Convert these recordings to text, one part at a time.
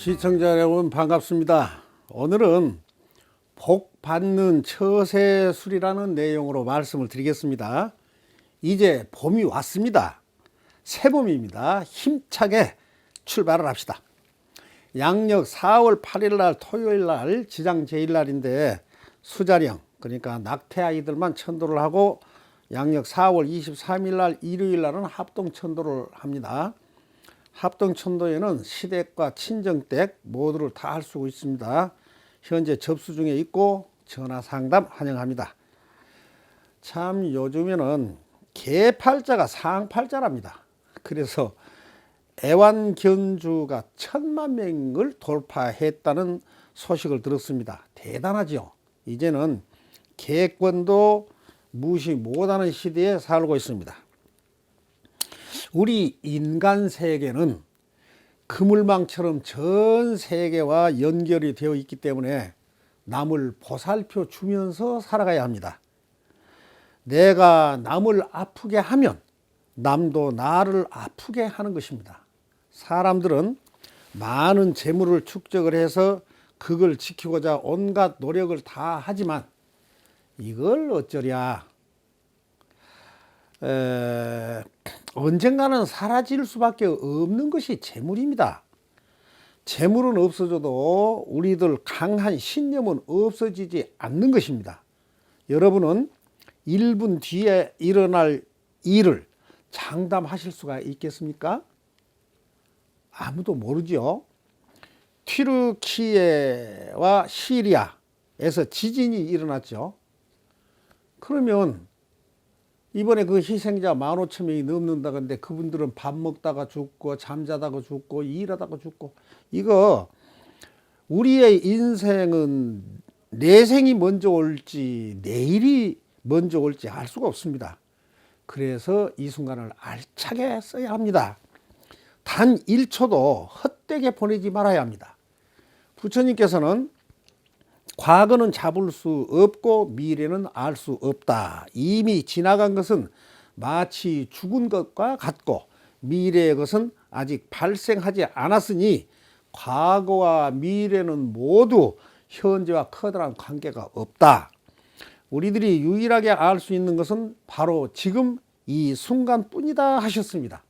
시청자 여러분 반갑습니다. 오늘은 복 받는 처세술이라는 내용으로 말씀을 드리겠습니다. 이제 봄이 왔습니다. 새봄입니다. 힘차게 출발을 합시다. 양력 4월 8일 날 토요일 날 지장 제일날인데 수자령 그러니까 낙태 아이들만 천도를 하고 양력 4월 23일 날 일요일 날은 합동 천도를 합니다. 합동 천도에는 시댁과 친정댁 모두를 다 할 수 있습니다. 현재 접수 중에 있고 전화 상담 환영합니다. 참 요즘에는 개팔자가 상팔자랍니다. 그래서 애완견주가 1000만 명을 돌파했다는 소식을 들었습니다. 대단하죠. 이제는 개권도 무시 못하는 시대에 살고 있습니다. 우리 인간 세계는 그물망처럼 전 세계와 연결이 되어 있기 때문에 남을 보살펴 주면서 살아가야 합니다. 내가 남을 아프게 하면 남도 나를 아프게 하는 것입니다. 사람들은 많은 재물을 축적을 해서 그걸 지키고자 온갖 노력을 다 하지만 이걸 어쩌랴. 언젠가는 사라질 수밖에 없는 것이 재물입니다. 재물은 없어져도 우리들 강한 신념은 없어지지 않는 것입니다. 여러분은 1분 뒤에 일어날 일을 장담하실 수가 있겠습니까? 아무도 모르죠. 튀르키예와 시리아에서 지진이 일어났죠. 그러면 이번에 그 희생자 15,000명이 넘는다는데 그분들은 밥 먹다가 죽고 잠자다가 죽고 일하다가 죽고 이거 우리의 인생은 내생이 먼저 올지 내일이 먼저 올지 알 수가 없습니다. 그래서 이 순간을 알차게 써야 합니다. 단 1초도 헛되게 보내지 말아야 합니다. 부처님께서는 과거는 잡을 수 없고 미래는 알 수 없다. 이미 지나간 것은 마치 죽은 것과 같고 미래의 것은 아직 발생하지 않았으니 과거와 미래는 모두 현재와 커다란 관계가 없다. 우리들이 유일하게 알 수 있는 것은 바로 지금 이 순간뿐이다 하셨습니다.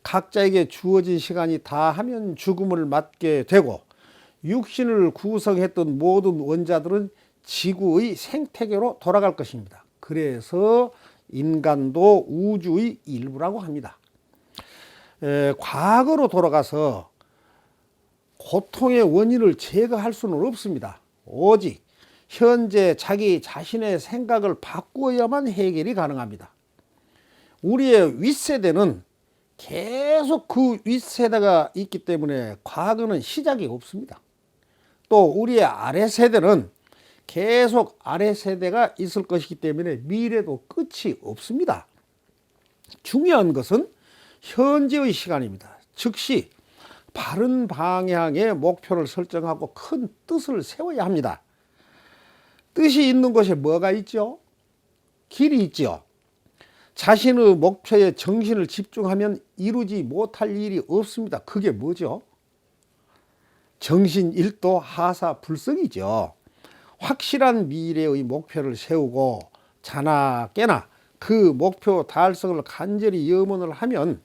각자에게 주어진 시간이 다하면 죽음을 맞게 되고 육신을 구성했던 모든 원자들은 지구의 생태계로 돌아갈 것입니다. 그래서 인간도 우주의 일부라고 합니다. 과거로 돌아가서 고통의 원인을 제거할 수는 없습니다. 오직 현재 자기 자신의 생각을 바꾸어야만 해결이 가능합니다. 우리의 윗세대는 계속 그 윗세대가 있기 때문에 과거는 시작이 없습니다. 또 우리의 아래세대는 계속 아래세대가 있을 것이기 때문에 미래도 끝이 없습니다. 중요한 것은 현재의 시간입니다. 즉시 바른 방향의 목표를 설정하고 큰 뜻을 세워야 합니다. 뜻이 있는 곳에 뭐가 있죠? 길이 있죠. 자신의 목표에 정신을 집중하면 이루지 못할 일이 없습니다. 그게 뭐죠? 정신일도 하사불성이죠. 확실한 미래의 목표를 세우고 자나 깨나 그 목표 달성을 간절히 염원을 하면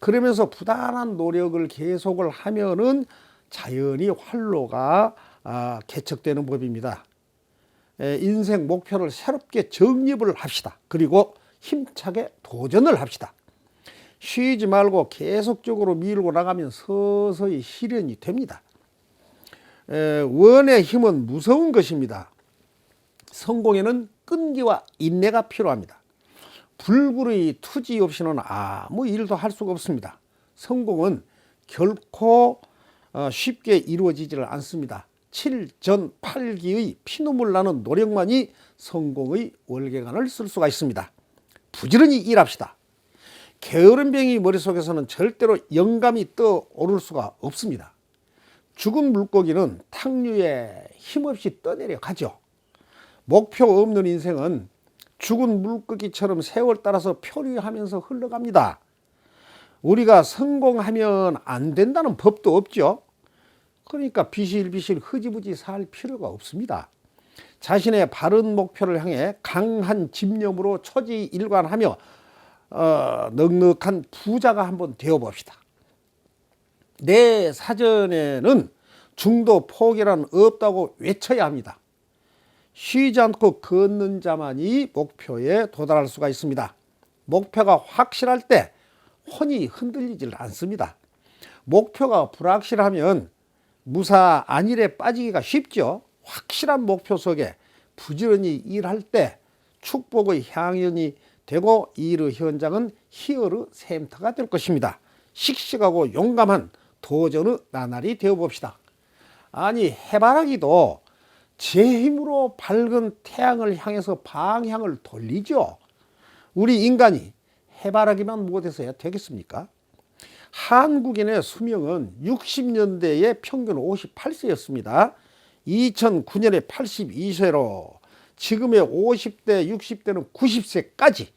그러면서 부단한 노력을 계속을 하면은 자연히 활로가 개척되는 법입니다. 인생 목표를 새롭게 정립을 합시다. 그리고 힘차게 도전을 합시다. 쉬지 말고 계속적으로 밀고 나가면 서서히 실현이 됩니다. 원의 힘은 무서운 것입니다. 성공에는 끈기와 인내가 필요합니다. 불굴의 투지 없이는 아무 일도 할 수가 없습니다. 성공은 결코 쉽게 이루어지지를 않습니다. 7전 8기의 피눈물 나는 노력만이 성공의 월계관을 쓸 수가 있습니다. 부지런히 일합시다. 게으름뱅이 머릿속에서는 절대로 영감이 떠오를 수가 없습니다. 죽은 물고기는 탕류에 힘없이 떠내려 가죠. 목표 없는 인생은 죽은 물고기처럼 세월 따라서 표류하면서 흘러갑니다. 우리가 성공하면 안 된다는 법도 없죠. 그러니까 비실비실 흐지부지 살 필요가 없습니다. 자신의 바른 목표를 향해 강한 집념으로 초지일관하며 넉넉한 부자가 한번 되어봅시다. 내 사전에는 중도 포기란 없다고 외쳐야 합니다. 쉬지 않고 걷는 자만이 목표에 도달할 수가 있습니다. 목표가 확실할 때 혼이 흔들리질 않습니다. 목표가 불확실하면 무사 안일에 빠지기가 쉽죠. 확실한 목표 속에 부지런히 일할 때 축복의 향연이 되고 일의 현장은 희열의 샘터가 될 것입니다. 씩씩하고 용감한 도전의 나날이 되어봅시다. 아니 해바라기도 제 힘으로 밝은 태양을 향해서 방향을 돌리죠. 우리 인간이 해바라기만 못해서야 되겠습니까? 한국인의 수명은 60년대에 평균 58세였습니다. 2009년에 82세로 지금의 50대, 60대는 90세까지,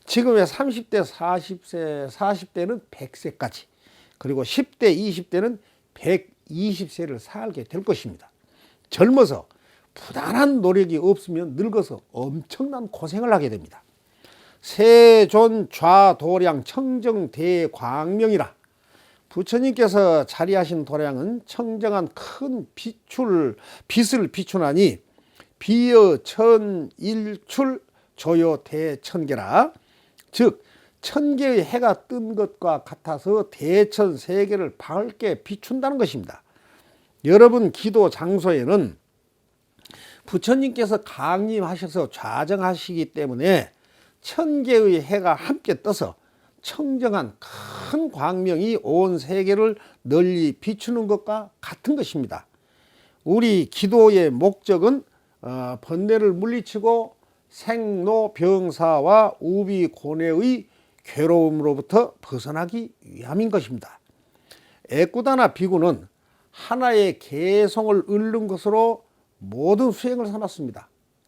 지금의 30대, 40대는 100세까지, 그리고 10대, 20대는 120세를 살게 될 것입니다. 젊어서 부단한 노력이 없으면 늙어서 엄청난 고생을 하게 됩니다. 세존 좌도량 청정 대광명이라 부처님께서 자리하신 도량은 청정한 큰 빛을 비추나니 비여 천일출 조요 대천계라, 즉 천개의 해가 뜬 것과 같아서 대천 세계를 밝게 비춘다는 것입니다. 여러분 기도 장소에는 부처님께서 강림하셔서 좌정하시기 때문에 천개의 해가 함께 떠서 청정한 큰 광명이 온 세계를 널리 비추는 것과 같은 것입니다. 우리 기도의 목적은 번뇌를 물리치고 생로병사와 우비고뇌의 괴로움으로부터 벗어나기 위함인 것입니다. 애꾸다나 비구는 하나의 개성을 얻는 것으로 모든 수행을 삼았습니다.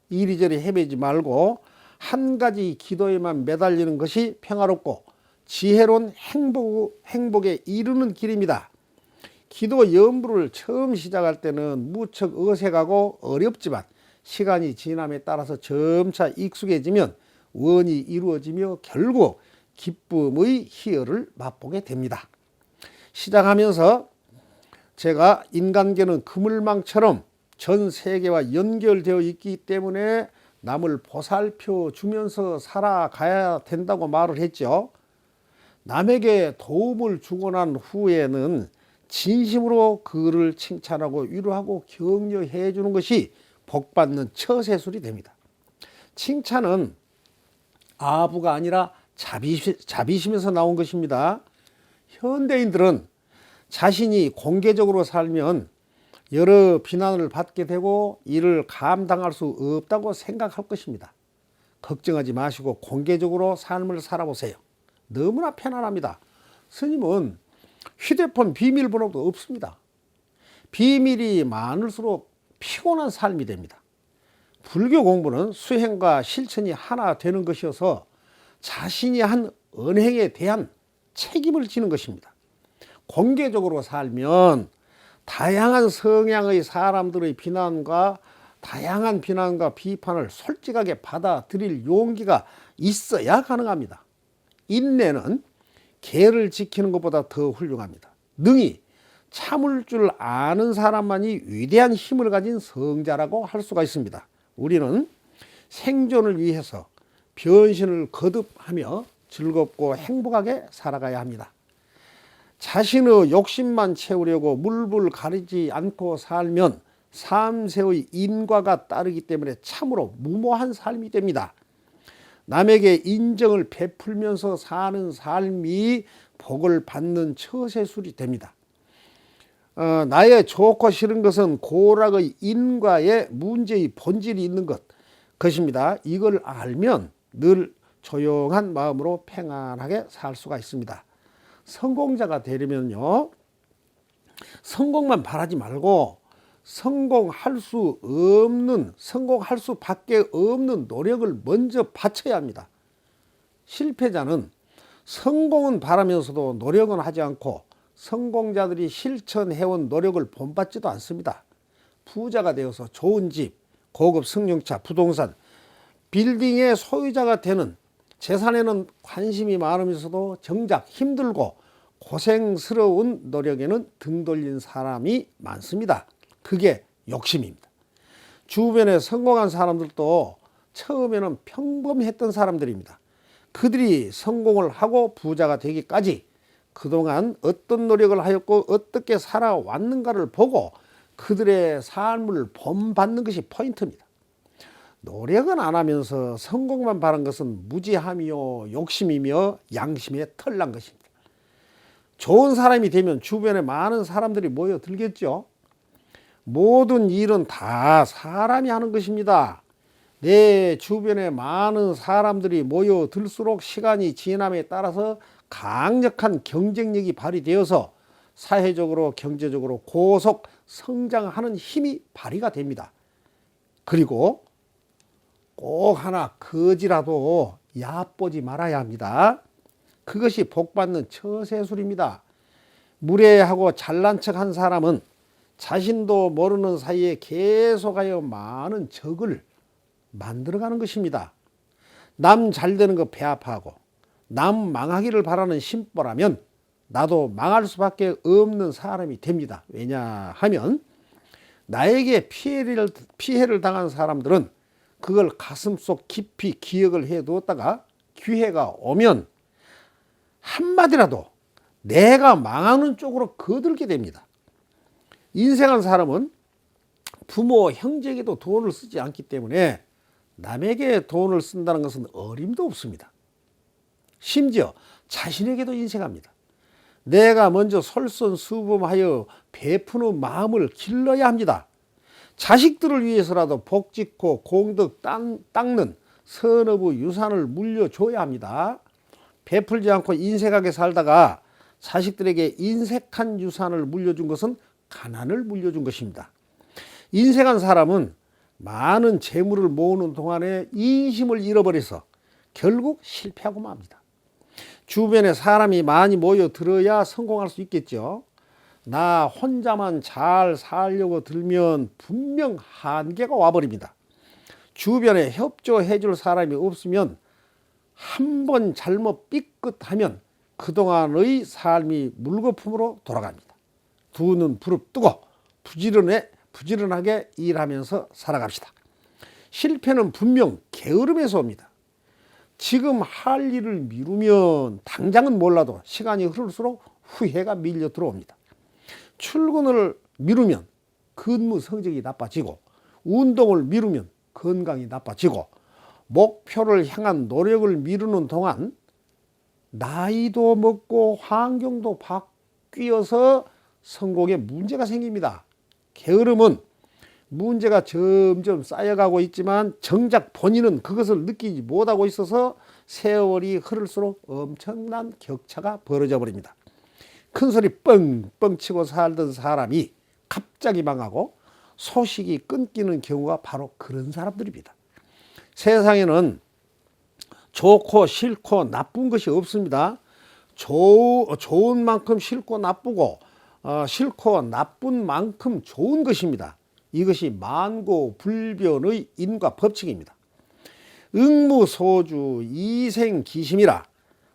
이리저리 헤매지 말고 한 가지 기도에만 매달리는 것이 평화롭고 지혜로운 행복에 이르는 길입니다. 기도 연부를 처음 시작할 때는 무척 어색하고 어렵지만 시간이 지남에 따라서 점차 익숙해지면 원이 이루어지며 결국 기쁨의 희열을 맛보게 됩니다. 시작하면서 제가 인간계는 그물망처럼 전 세계와 연결되어 있기 때문에 남을 보살펴 주면서 살아가야 된다고 말을 했죠. 남에게 도움을 주고 난 후에는 진심으로 그를 칭찬하고 위로하고 격려해 주는 것이 복받는 처세술이 됩니다. 칭찬은 아부가 아니라 자비심에서 나온 것입니다. 현대인들은 자신이 공개적으로 살면 여러 비난을 받게 되고 이를 감당할 수 없다고 생각할 것입니다. 걱정하지 마시고 공개적으로 삶을 살아보세요. 너무나 편안합니다. 스님은 휴대폰 비밀번호도 없습니다. 비밀이 많을수록 피곤한 삶이 됩니다. 불교 공부는 수행과 실천이 하나 되는 것이어서 자신이 한 언행에 대한 책임을 지는 것입니다. 공개적으로 살면 다양한 성향의 사람들의 다양한 비난과 비판을 솔직하게 받아들일 용기가 있어야 가능합니다. 인내는 계를 지키는 것보다 더 훌륭합니다. 능히 참을 줄 아는 사람만이 위대한 힘을 가진 성자라고 할 수가 있습니다. 우리는 생존을 위해서 변신을 거듭하며 즐겁고 행복하게 살아가야 합니다. 자신의 욕심만 채우려고 물불 가리지 않고 살면 삼세의 인과가 따르기 때문에 참으로 무모한 삶이 됩니다. 남에게 인정을 베풀면서 사는 삶이 복을 받는 처세술이 됩니다. 나의 좋고 싫은 것은 고락의 인과에 문제의 본질이 있는 것입니다. 이걸 알면 늘 조용한 마음으로 평안하게 살 수가 있습니다. 성공자가 되려면요, 성공만 바라지 말고 성공할 수밖에 없는 노력을 먼저 바쳐야 합니다. 실패자는 성공은 바라면서도 노력은 하지 않고 성공자들이 실천해온 노력을 본받지도 않습니다. 부자가 되어서 좋은 집, 고급 승용차, 부동산, 빌딩의 소유자가 되는 재산에는 관심이 많으면서도 정작 힘들고 고생스러운 노력에는 등 돌린 사람이 많습니다. 그게 욕심입니다. 주변에 성공한 사람들도 처음에는 평범했던 사람들입니다. 그들이 성공을 하고 부자가 되기까지 그동안 어떤 노력을 하였고 어떻게 살아왔는가를 보고 그들의 삶을 본받는 것이 포인트입니다. 노력은 안 하면서 성공만 바란 것은 무지함이요 욕심이며 양심에 털난 것입니다. 좋은 사람이 되면 주변에 많은 사람들이 모여들겠죠. 모든 일은 다 사람이 하는 것입니다. 내 주변에 많은 사람들이 모여들수록 시간이 지남에 따라서 강력한 경쟁력이 발휘되어서 사회적으로 경제적으로 고속 성장하는 힘이 발휘가 됩니다. 그리고 꼭 하나 거지라도 얕보지 말아야 합니다. 그것이 복받는 처세술입니다. 무례하고 잘난 척한 사람은 자신도 모르는 사이에 계속하여 많은 적을 만들어가는 것입니다. 남 잘되는 거 배아파하고 남 망하기를 바라는 심보라면 나도 망할 수밖에 없는 사람이 됩니다. 왜냐하면 나에게 피해를 당한 사람들은 그걸 가슴속 깊이 기억을 해두었다가 기회가 오면 한마디라도 내가 망하는 쪽으로 거들게 됩니다. 인생한 사람은 부모, 형제에게도 돈을 쓰지 않기 때문에 남에게 돈을 쓴다는 것은 어림도 없습니다. 심지어 자신에게도 인색합니다. 내가 먼저 솔선수범하여 베푸는 마음을 길러야 합니다. 자식들을 위해서라도 복짓고 공덕 닦는 선어부 유산을 물려줘야 합니다. 베풀지 않고 인색하게 살다가 자식들에게 인색한 유산을 물려준 것은 가난을 물려준 것입니다. 인색한 사람은 많은 재물을 모으는 동안에 인심을 잃어버려서 결국 실패하고 맙니다. 주변에 사람이 많이 모여들어야 성공할 수 있겠죠. 나 혼자만 잘 살려고 들면 분명 한계가 와버립니다. 주변에 협조해 줄 사람이 없으면 한 번 잘못 삐끗하면 그동안의 삶이 물거품으로 돌아갑니다. 두 눈 부릅뜨고 부지런하게 일하면서 살아갑시다. 실패는 분명 게으름에서 옵니다. 지금 할 일을 미루면 당장은 몰라도 시간이 흐를수록 후회가 밀려 들어옵니다. 출근을 미루면 근무 성적이 나빠지고 운동을 미루면 건강이 나빠지고 목표를 향한 노력을 미루는 동안 나이도 먹고 환경도 바뀌어서 성공에 문제가 생깁니다. 게으름은 문제가 점점 쌓여가고 있지만 정작 본인은 그것을 느끼지 못하고 있어서 세월이 흐를수록 엄청난 격차가 벌어져 버립니다. 큰소리 뻥뻥 치고 살던 사람이 갑자기 망하고 소식이 끊기는 경우가 바로 그런 사람들입니다. 세상에는 좋고 싫고 나쁜 것이 없습니다. 좋은 만큼 싫고 나쁘고 싫고 나쁜 만큼 좋은 것입니다. 이것이 만고불변의 인과 법칙입니다. 응무소주 이생기심이라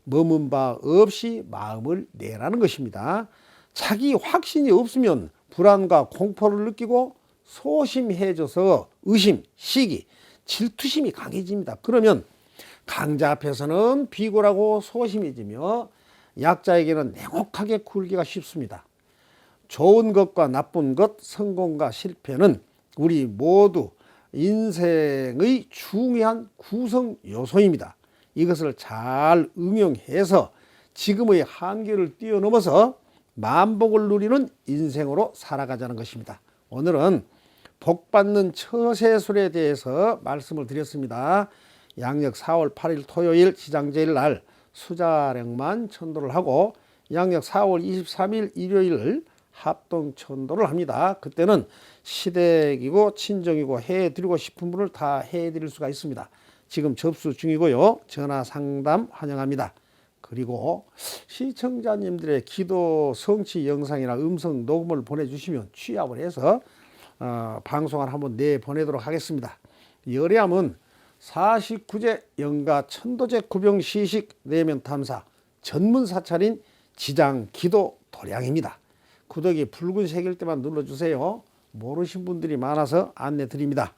머문 바 없이 마음을 내라는 것입니다. 자기 확신이 없으면 불안과 공포를 느끼고 소심해져서 의심, 시기, 질투심이 강해집니다. 그러면 강자 앞에서는 비굴하고 소심해지며 약자에게는 냉혹하게 굴기가 쉽습니다. 좋은 것과 나쁜 것, 성공과 실패는 우리 모두 인생의 중요한 구성 요소입니다. 이것을 잘 응용해서 지금의 한계를 뛰어넘어서 만복을 누리는 인생으로 살아가자는 것입니다. 오늘은 복받는 처세술에 대해서 말씀을 드렸습니다. 양력 4월 8일 토요일 시장제일 날 수자령만 천도를 하고 양력 4월 23일 일요일 합동 천도를 합니다. 그때는 시댁이고 친정이고 해드리고 싶은 분을 다 해드릴 수가 있습니다. 지금 접수 중이고요. 전화 상담 환영합니다. 그리고 시청자님들의 기도 성취 영상이나 음성 녹음을 보내주시면 취합을 해서 방송을 한번 내보내도록 하겠습니다. 열애함은 49제 영가 천도제 구병 시식 내면 탐사 전문 사찰인 지장 기도 도량입니다. 구독이 붉은색일 때만 눌러주세요. 모르신 분들이 많아서 안내 드립니다.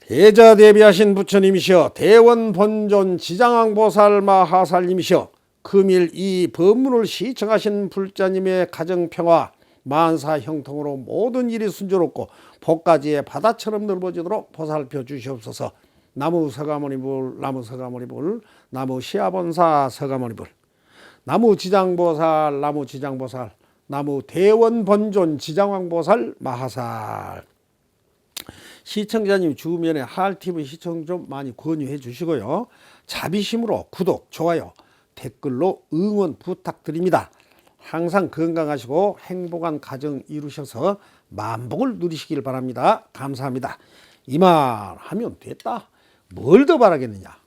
대자 대비하신 부처님이시여 대원 본존 지장왕보살 마하살님이시여 금일 이 법문을 시청하신 불자님의 가정평화 만사 형통으로 모든 일이 순조롭고 복가지의 바다처럼 넓어지도록 보살펴 주시옵소서. 나무 서가모니불 나무 서가모니불 나무 시아본사 서가모니불 나무 지장보살 나무 지장보살 나무 대원 본존 지장왕보살 마하살. 시청자님 주변에 하알TV 시청 좀 많이 권유해 주시고요. 자비심으로 구독, 좋아요, 댓글로 응원 부탁드립니다. 항상 건강하시고 행복한 가정 이루셔서 만복을 누리시길 바랍니다. 감사합니다. 이만 하면 됐다. 뭘 더 바라겠느냐.